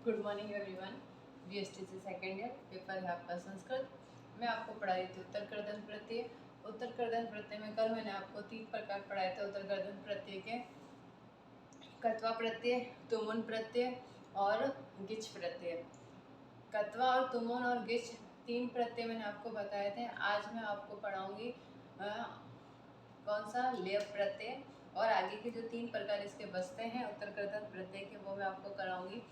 Good morning everyone. BSTC second year paper है आपका संस्कृत। मैं आपको पढ़ाई थी उत्तर कर्दन प्रत्यय। उत्तर कर्दन प्रत्यय में कल मैंने आपको 3 प्रकार पढ़ाए थे उत्तर कर्दन प्रत्यय के, कत्वा प्रत्यय, तुमुन प्रत्यय और गिच प्रत्यय। कत्वा और तुमुन और गिच 3 प्रत्यय मैंने आपको बताए थे। आज मैं आपको पढ़ाऊंगी कौन सा लेप प्रत्यय, और आगे के जो 3 प्रकार इसके बसते हैं उत्तर कर्दन प्रत्यय के, वो मैं आपको कराऊंगी।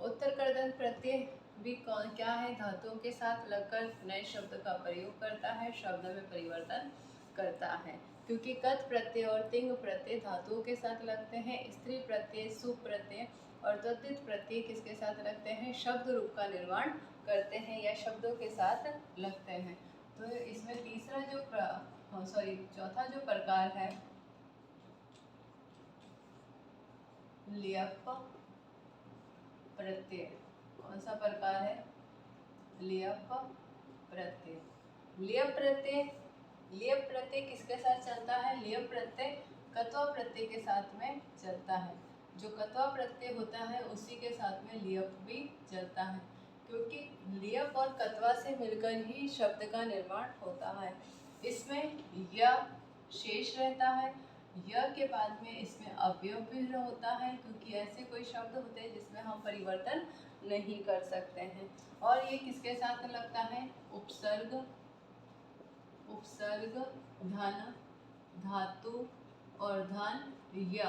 उत्तर कर्दन प्रत्यय भी क्या है, धातुओं के साथ लगकर नए शब्द का प्रयोग करता है, शब्द में परिवर्तन करता है। क्योंकि कत प्रत्यय और तिंग प्रत्यय धातुओं के साथ लगते हैं, स्त्री प्रत्यय, सुप प्रत्यय और तद्धित प्रत्यय किसके साथ लगते हैं, शब्द रूप का निर्माण करते हैं या शब्दों के साथ लगते हैं। तो इसमें चौथा जो प्रकार है लियप प्रत्यय। कौन सा प्रकार है, लियप प्रत्यय। लियप प्रत्यय किसके साथ चलता है, लियप प्रत्यय कत्वा प्रत्यय के साथ में चलता है। जो कत्वा प्रत्यय होता है उसी के साथ में लियप भी चलता है, क्योंकि लियप और कत्वा से मिलकर ही शब्द का निर्माण होता है। इसमें य शेष रहता है, य के बाद में इसमें अवयव भी होता है, क्योंकि ऐसे कोई शब्द होते हैं जिसमें हम परिवर्तन नहीं कर सकते हैं। और ये किसके साथ लगता है, उपसर्ग धन, धातु और धन य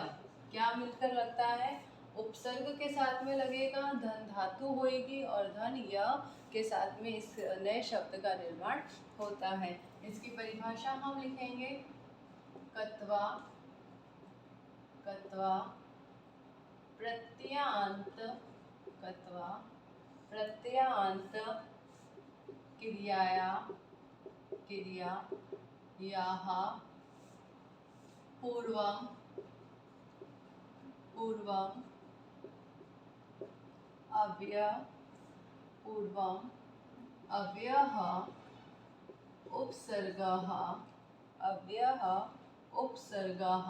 क्या मिलकर लगता है, उपसर्ग के साथ में लगेगा, धन धातु होएगी और धन य के साथ में इस नए शब्द का निर्माण होता है। इसकी परिभाषा हम लिखेंगे, कत्वा प्रत्ययान्त, कत्वा प्रत्ययान्त क्रिया याः पूर्वम अव्ययः उपसर्गः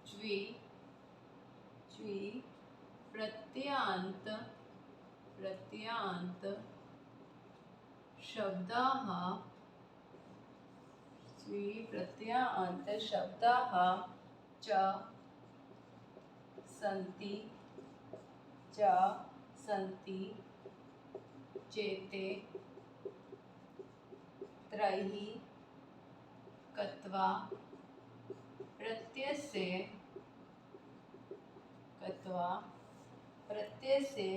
च्वी प्रत्ययान्त शब्दाः च सन्ति चेते त्रयी कत्वा प्रत्यय से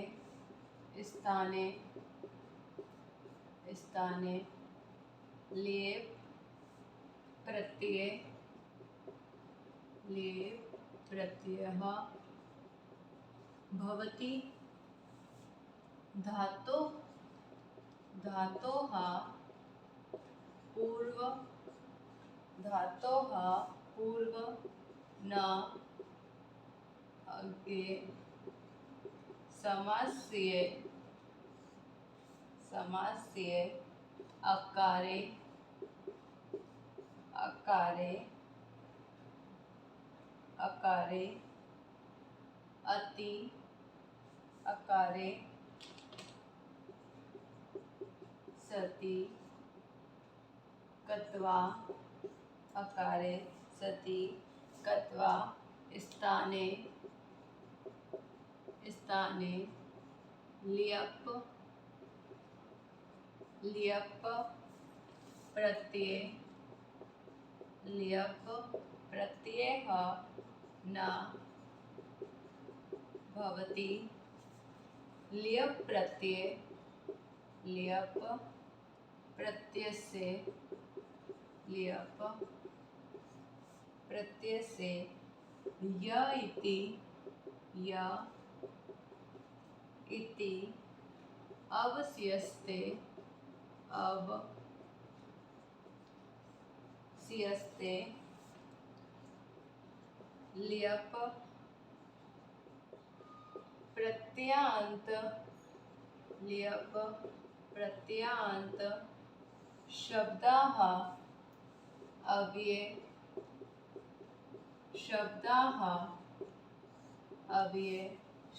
स्थाने लेप प्रत्ययः भवति। धातोः पूर्व न अग्रे समास्य अकारे अति अकारे सति कत्वा अकारे सति कत्वा स्थाने लियप प्रत्ययः न भवति। लियप प्रत्यय से य इति अवस्यस्ते लियप प्रत्ययान्त शब्दाः अव्यय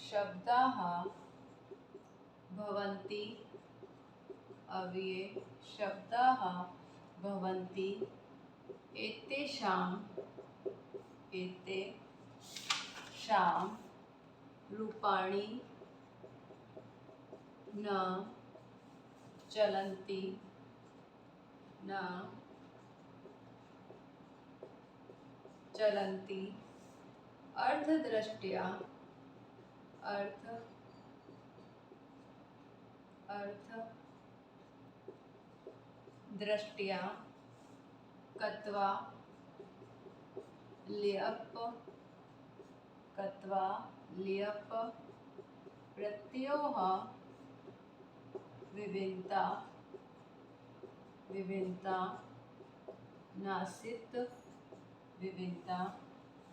शब्दाः भवन्ति अव्यये शब्दाः भवन्ति एतेषां रूपाणि न चलन्ति अर्थदृष्ट्या कत्वा ल्यप प्रत्ययोः विभिन्नता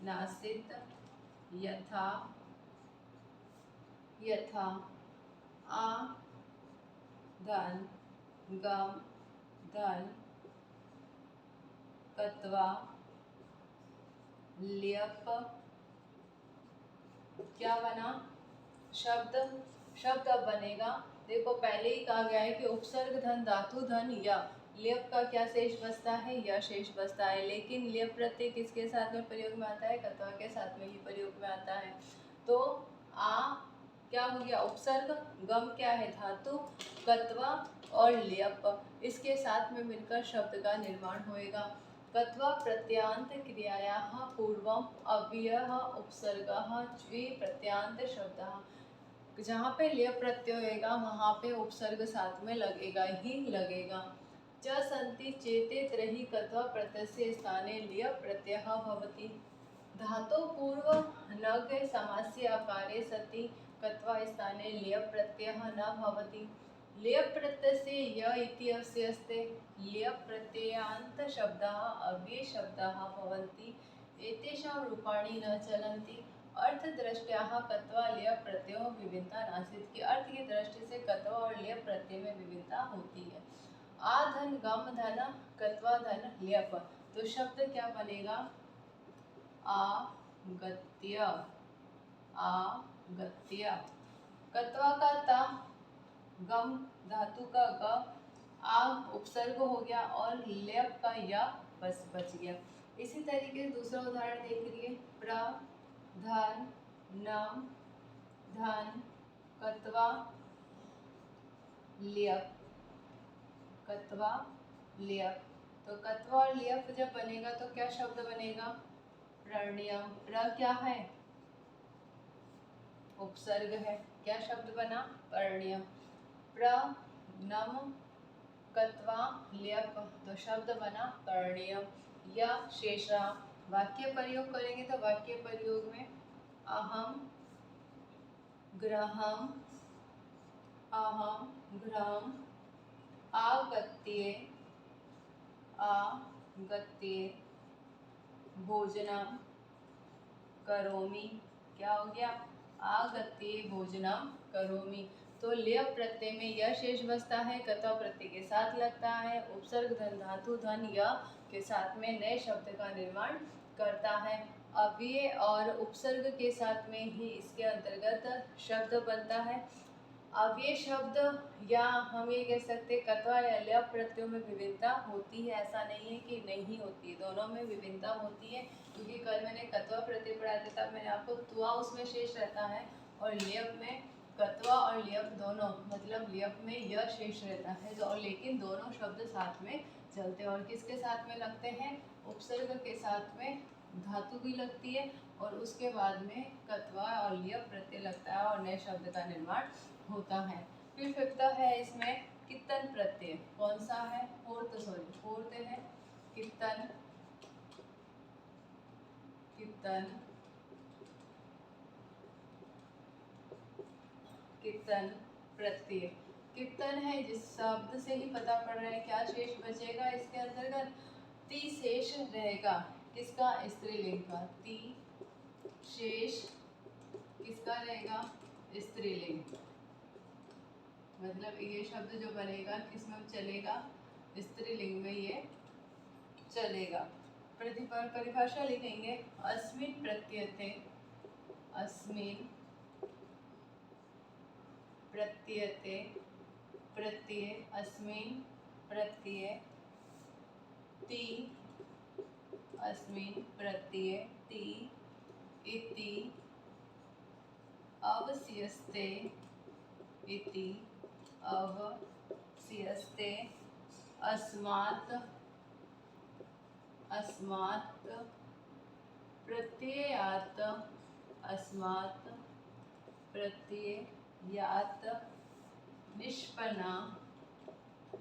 नासित यथा आ धन गम धन कत्वा ल्यप। क्या बना? शब्द अब बनेगा। देखो पहले ही कहा गया है कि उपसर्ग धन धातु धन या ल्यप का क्या शेष बचता है? या शेष बचता है। लेकिन ल्यप प्रत्यय किसके साथ में प्रयोग में आता है? कत्वा के साथ में ही प्रयोग में आता है। तो आ क्या हो गया? उपसर्ग, गम क्या है? धातु, कत्वा और ल्यप इसके साथ में मिलकर शब्द का निर्माण होएगा। कत्वा प्रत्यांत क्रियायाः पूर्वम अव्ययः उपसर्गः द्वि प्रत्यांत शब्दः। जहाँ पे ल्यप प्रत्यय होएगा वहाँ पे उपसर्ग साथ में लगेगा ही लगेगा। च संति चेते त्रयी कत्वा प्रत्ययस्य स्थाने ल्यप प्रत्ययः भवति। धातु पूर्व नग समास्य आकारे सति कत्वा स्थाने ल्यप प्रत्ययः न भवति। ल्यप प्रत्ययस्य य इति अस्ति ल्यप प्रत्ययान्त शब्दाः अव्यय शब्दाः भवन्ति एतेषां रूपाणि न चलन्ति अर्थदृष्ट्याः कत्वा ल्यप प्रत्ययों विभिन्नता नास्ति। कि अर्थ की दृष्टि से कत्वा और ल्यप प्रत्यय में विभिन्नता होती है। आ धन गम धन कत्वा धन ल्यप, तो शब्द क्या बनेगा? आगत्य। कत्वा का ता, गम धातु का ग, आ उपसर्ग हो गया और ल्यप का या बच गया। इसी तरीके से दूसरा उदाहरण देख लीजिए। प्र धन नम धन कत्वा ल्यप तो कत्वा और ल्यप जब बनेगा तो क्या शब्द बनेगा? प्रणयम। प्र क्या है? उपसर्ग है। क्या शब्द बना? प्रणयम। प्र नम कत्वा ल्यप तो शब्द बना प्रणयम। या शेषा वाक्य प्रयोग करेंगे तो वाक्य प्रयोग में अहम ग्रहम आगत्ये भोजनम करोमि। क्या हो गया? आगत्ये भोजनम करोमि। तो ल्यप प्रत्यय में यह शेष बचता है, कत्वा प्रत्यय के साथ लगता है, उपसर्ग धन धातु धन य के साथ में नए शब्द का निर्माण करता है। अव्यय और उपसर्ग के साथ में ही इसके अंतर्गत शब्द बनता है। अव्यय शब्द या हम ये कह सकते कत्वा या ल्यप प्रत्ययों में विभिन्नता होती है, ऐसा नहीं है कि नहीं होती है, दोनों में विभिन्नता होती है। क्योंकि कल मैंने कत्वा प्रत्यय पढ़ाया था तब मैंने आपको तुआ उसमें शेष रहता है और ल्यप में कत्वा और ल्यप दोनों, मतलब ल्यप में यह शेष रहता है तो, लेकिन दोनों शब्द साथ में चलते हैं। और किसके साथ में लगते हैं? उपसर्ग के साथ में धातु भी लगती है और उसके बाद में कत्वा और ल्यप प्रत्यय लगता है और नए शब्द का निर्माण होता है। फिर फिफ्थ है इसमें कित्तन प्रत्यय। कौन सा है? फोर्थ है कित्तन प्रत्यय। कित्तन है जिस शब्द से ही पता पड़ रहा है क्या शेष बचेगा इसके अंतर्गत? ती शेष रहेगा। किसका? स्त्रीलिंग का। ती शेष किसका रहेगा? स्त्रीलिंग। मतलब ये शब्द जो बनेगा किसमें चलेगा? स्त्रीलिंग में ये चलेगा। परिभाषा लिखेंगे अस्मिन् प्रत्ययते प्रत्ययते प्रत्यय अस्मिन् प्रत्यये ति अस्मिन् प्रत्यये ति इति अवस्यस्ते इति अवस्यस्ते अस्मात् अस्मात् प्रत्ययात् अस्मात् प्रत्ययात् निष्पन्ना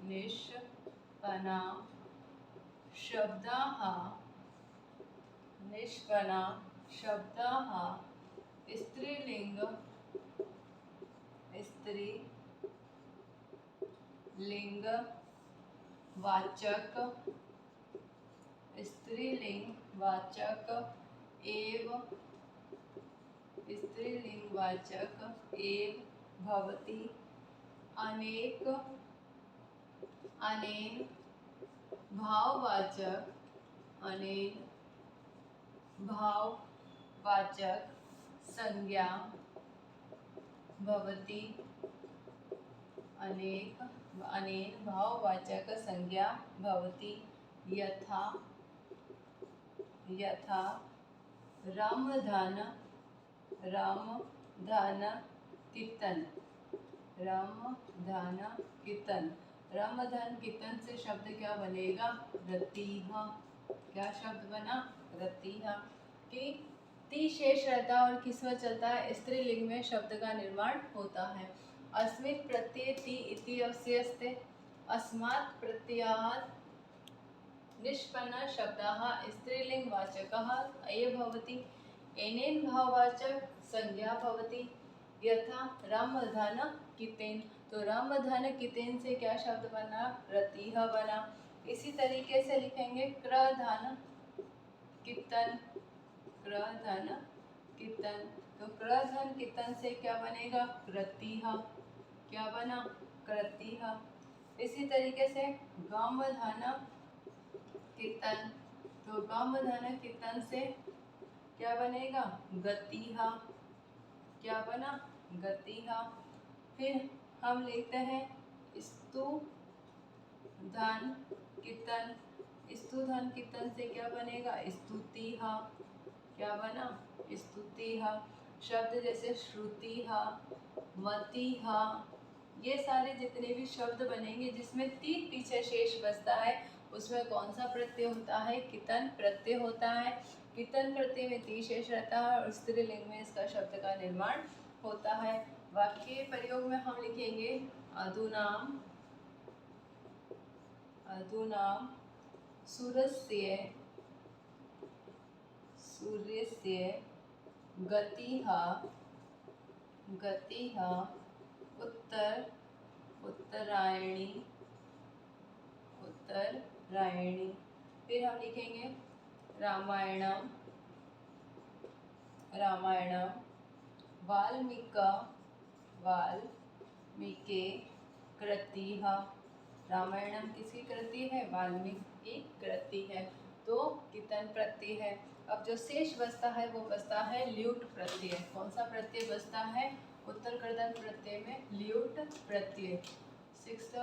निष्पन्ना शब्दाः निष्पन्ना शब्दाः स्त्रीलिंग स्त्रीलिंग वाचक स्त्रीलिंग वाचक एव स्त्रीलिंग वाचक एव भवति अनेक अनेन भाववाचक अनेन भाववाचक संज्ञा भवति अनेन भाववाचक संज्ञा भवति यथा यथा रामधन कीर्तन रामधन कीर्तन रामधन कीर्तन से शब्द क्या बनेगा रतिः। क्या शब्द बना रतिः। कि ती शेष रहता है और किस में चलता है स्त्रीलिंग में शब्द का निर्माण होता है। अस्मिन् प्रत्यये ति इति अवस्यस्ते अस्मात् प्रत्ययात् निष्पन्न शब्दाः स्त्रीलिंग वाचकः एव भवति एनेन भाववाचक संज्ञा भवति यथा रामधन कीर्तन। तो रामधन कीर्तन से क्या शब्द बना रतिः बना। इसी तरीके से लिखेंगे क्रधन कीर्तन क्रधन कीर्तन। तो क्रधन कीर्तन से क्या बनेगा कृतिः। क्या बना कृतिः। इसी तरीके से गामधन कीर्तन। तो गामधन कीर्तन से क्या बनेगा गतिः। क्या बना गतिः। फिर हम लिखते हैं स्तुधन कीर्तन। स्तुधन कीर्तन से क्या बनेगा स्तुतिः। क्या बना स्तुतिः। शब्द जैसे श्रुतिः मतिः ये सारे जितने भी शब्द बनेंगे जिसमें ती पीछे शेष बचता है उसमें कौन सा प्रत्यय होता है कीर्तन प्रत्यय होता है। कीर्तन प्रत्यय में ती शेष रहता है और स्त्रीलिंग में इसका शब्द का निर्माण होता है। वाक्य प्रयोग में हम लिखेंगे अधुनाम अधुनाम सूर्यस्य सूर्यस्य गतिः गतिः उत्तरायणी उत्तरायणी। फिर हम लिखेंगे रामायणम रामायणम वाल्मीकि कृतिः। रामायणम किसकी कृति है वाल्मीकि कृति है। तो कीर्तन प्रत्यय है। अब जो शेष बचता है वो बचता है ल्यूट प्रत्यय। कौन सा प्रत्यय बचता है उत्तर कर्दन प्रत्यय में ल्यूट प्रत्यय। 6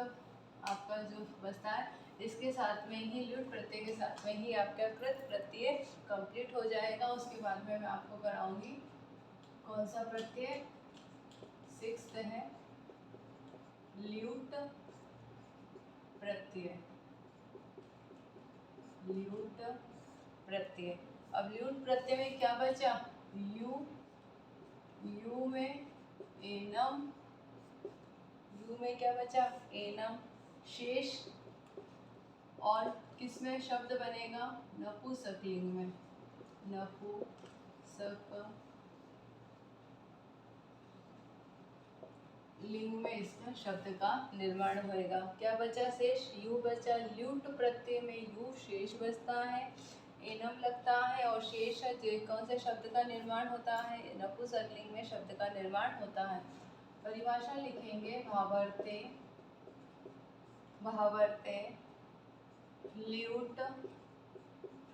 आपका जो बचता है इसके साथ में ही ल्यूट प्रत्यय के साथ में ही आपका कृत प्रत्यय कंप्लीट हो जाएगा। उसके बाद में मैं आपको कराऊंगी कौन सा प्रत्यय 6 है ल्यूट प्रत्यय ल्यूट प्रत्यय। अब ल्यूट प्रत्यय में क्या बचा यू में एनम यू में क्या बचा एनम शेष और किसमें शब्द बनेगा नपुंसकलिंग में नपुंसकलिंग में इसका शब्द का निर्माण होएगा। क्या बचा शेष यू बचा। ल्यूट प्रत्यय में यू शेष बचता है एनम लगता है और शेष कौन से शब्द का निर्माण होता है नपुंसकलिंग में शब्द का निर्माण होता है। परिभाषा लिखेंगे भावार्थे ल्यूट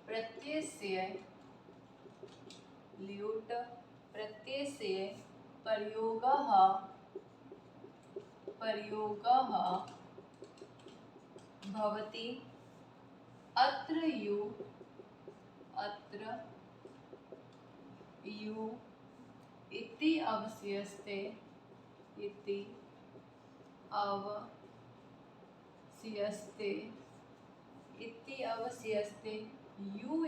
प्रत्यय से प्रयोगः प्रयोगः भवति। अत्र यु इति अवशिष्यते यु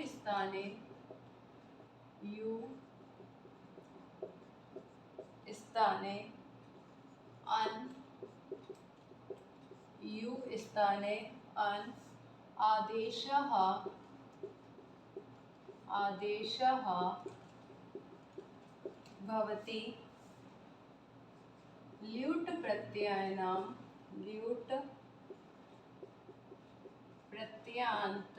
स्थाने अन् आदेशः भवति। ल्यूट् प्रत्ययान्त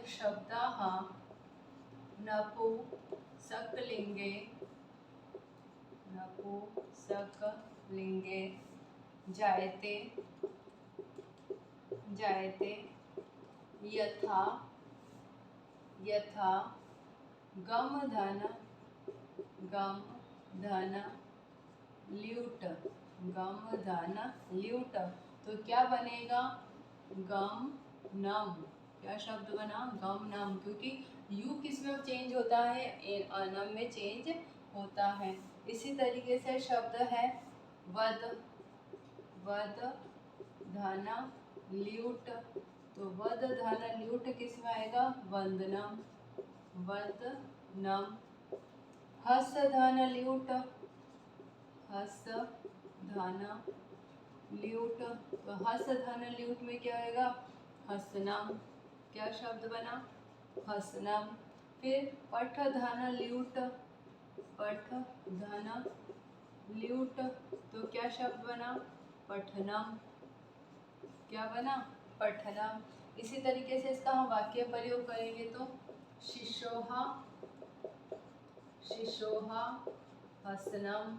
शब्दाः नपुंसकलिङ्गे जायते यथा गम धन ल्यूट। तो क्या बनेगा? गम नम। क्या शब्द बना? गम नम, क्योंकि यू किस में चेंज होता है? नम में चेंज होता है। इसी तरीके से शब्द है वद धन ल्यूट। तो वद धन ल्यूट किस में आएगा? वंदनम। हस धन ल्यूट तो हस धन ल्यूट में क्या आएगा? हसनम। क्या शब्द बना? हसनम। फिर पठ धन ल्यूट तो क्या शब्द बना? पठनम। क्या बना? पठनम। इसी तरीके से इसका हम वाक्य प्रयोग करेंगे तो शिशोहा हसनम।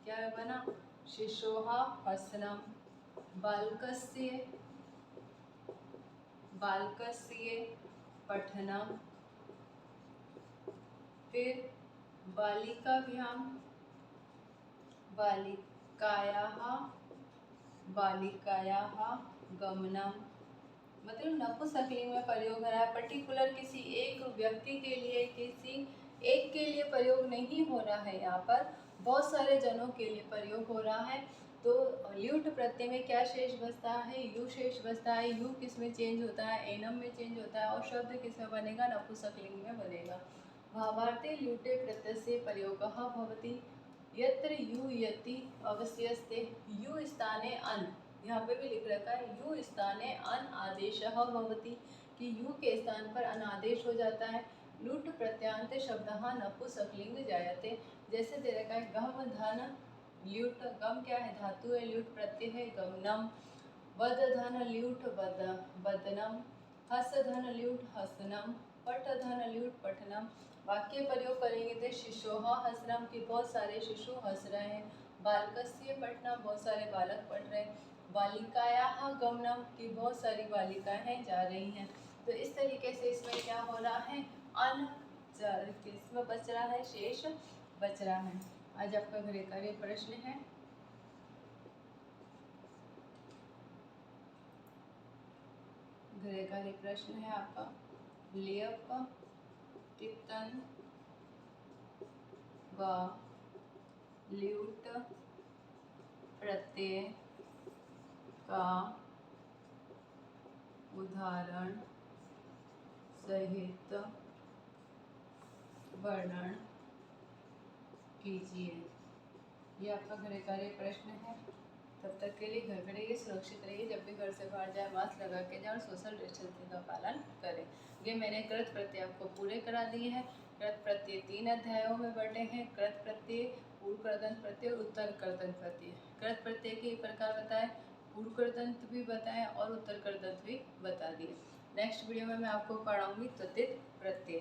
क्या बना? शिशोहा हसनम। बालकस्य पठनम। फिर बालिकायाः गमनम। मतलब नपुंसकलिंग में प्रयोग हो रहा है, पर्टिकुलर किसी एक व्यक्ति के लिए, किसी एक के लिए प्रयोग नहीं हो रहा है। यहाँ पर बहुत सारे जनों के लिए प्रयोग हो रहा है। तो ल्यूट प्रत्यय में क्या शेष बचता है? यू शेष बचता है। यू किस में चेंज होता है? एनम में चेंज होता है। और शब्द किस में बनेगा? नपुंसकलिंग में बनेगा। भावार्थे ल्यूटे प्रत्ययस्य प्रयोगः भवति। यत्र यू यति अवशिष्यते यू स्थाने अन। यहाँ पे भी लिख रखा है यू स्थाने अन आदेशः भवति, कि यू के स्थान पर अनादेश हो जाता है। लुट प्रत्यांत शब्दः नपुंसकलिंग जायते। जैसे दे रखा है गम धन ल्यूट। गम क्या है? धातु है। ल्यूट प्रत्यय है, गमनम। वद धन ल्यूट वदनम। हस धन ल्यूट हसनम। पठ धन ल्यूट पठनम। वाक्य प्रयोग करेंगे तो शिशोः हसनम, की बहुत सारे शिशु हंस रहे हैं। बालकस्य पठनम, बहुत सारे बालक पढ़ रहे हैं। बालिकायाः गमनम, की बहुत सारी बालिकाएं जा रही हैं। तो इस तरीके से इसमें क्या हो रहा है? किसमें बच रहा है? शेष बच रहा है। आज आपका गृह कार्य प्रश्न है। गृह कार्य प्रश्न है आपका लेप तितन व ल्यूट प्रत्यय का उदाहरण सहित वर्णन कीजिए। ये आपका गृह कार्य प्रश्न है। तब तक के लिए घर पे रहिए, सुरक्षित रहिए। जब भी घर से बाहर जाए मास्क लगा के जाए और सोशल डिस्टेंसिंग का पालन करें। ये मैंने कृत प्रत्यय आपको पूरे करा दिए हैं। कृत प्रत्यय 3 अध्यायों में बटे हैं। कृत प्रत्यय, पूर्व कृदंत प्रत्यय, उत्तर कृदंत प्रत्यय। कृत प्रत्यय के प्रकार बताए, पूर्व कृदंत भी बताए और उत्तर कृदंत भी बता दिए। नेक्स्ट वीडियो में मैं आपको पढ़ाऊंगी त्वतित प्रत्यय।